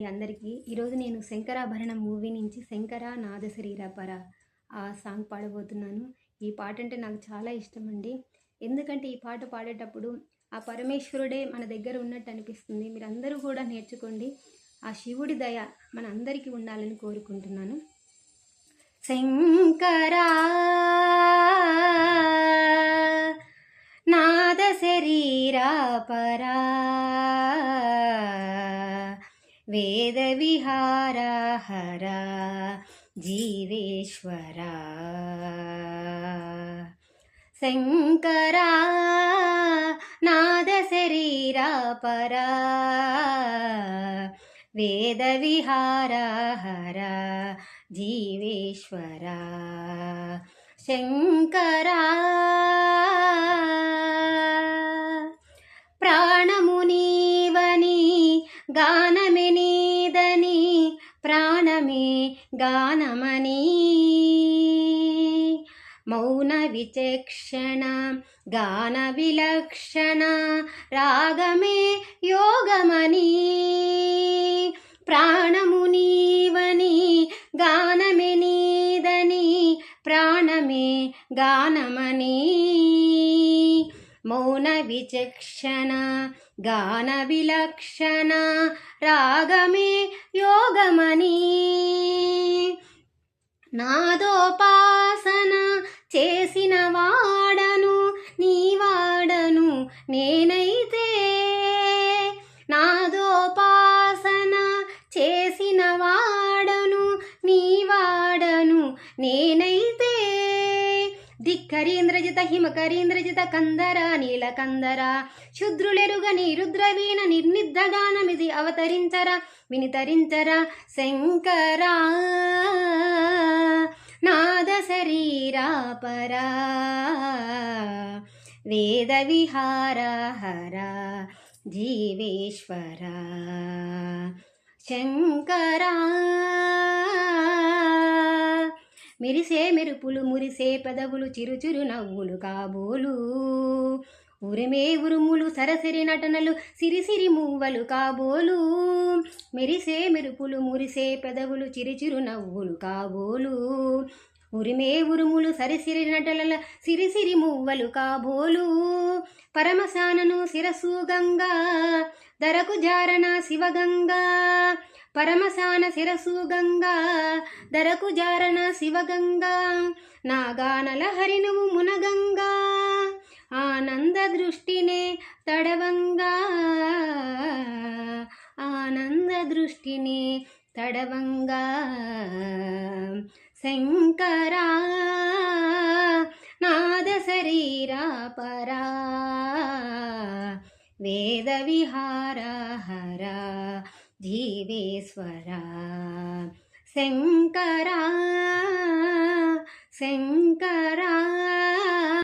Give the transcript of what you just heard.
అందరికీ ఈరోజు నేను శంకరాభరణం మూవీ నుంచి శంకర నాద శరీరపర ఆ సాంగ్ పాడబోతున్నాను. ఈ పాట అంటే నాకు చాలా ఇష్టం అండి. ఎందుకంటే ఈ పాట పాడేటప్పుడు ఆ పరమేశ్వరుడే మన దగ్గర ఉన్నట్టు అనిపిస్తుంది. మీరందరూ కూడా నేర్చుకోండి. ఆ శివుడి దయ మన అందరికీ ఉండాలని కోరుకుంటున్నాను. శంకరా నాద శరీరపరా వేద విహార హర జీవేశ్వరా శంకరా నాద శరీరపరా వేద విహార హర జీవేశ్వరా శంకరా ప్రాణమునీవని గానమే నీదని ప్రాణమే గానమని మౌన విచక్షణ గాన విలక్షణ రాగమే యోగమని ప్రాణమునీవని గానమే నీదని ప్రాణమే గానమని మౌన విచక్షణ గాన విలక్షణ రాగమే యోగమని నాదోపాసన చేసిన వాడను నీవాడను నేనైతే నాదోపాసన చేసిన వాడను నీవాడను నేనైతే ధిక్కరీంద్రజిత హిమకరీంద్రజిత కందర నీలకందర శుద్రులెరుగని రుద్రవీణ నిర్నిద్దగానమిది అవతరించరా వినితరించరా శంకరా నాద శరీరపరా వేద విహార హర జీవేశ్వరా శంకరా మెరిసే మెరుపులు మురిసే పెదవులు చిరుచిరు నవ్వులు కాబోలు ఉరిమే ఉరుములు సరసరి నటనలు సిరిసిరి మూవలు కాబోలు మెరిసే మెరుపులు మురిసే పెదవులు చిరుచిరు నవ్వులు కాబోలు ఉరిమే ఉరుములు సరిసిరి నటనల సిరిసిరి మూవలు కాబోలు పరమశానను శిరసు గంగా ధరకు జారణ శివగంగా పరమశాన శిరసు గంగా ధరకు జారణ శివగంగా నాగానల హరినువు మునగంగా ఆనంద దృష్టినే తడవంగా ఆనంద దృష్టినే తడవంగా శంకరా నాద శరీరపరా వేద విహార హర జీవేశ్వరా శంకరా శంకరా.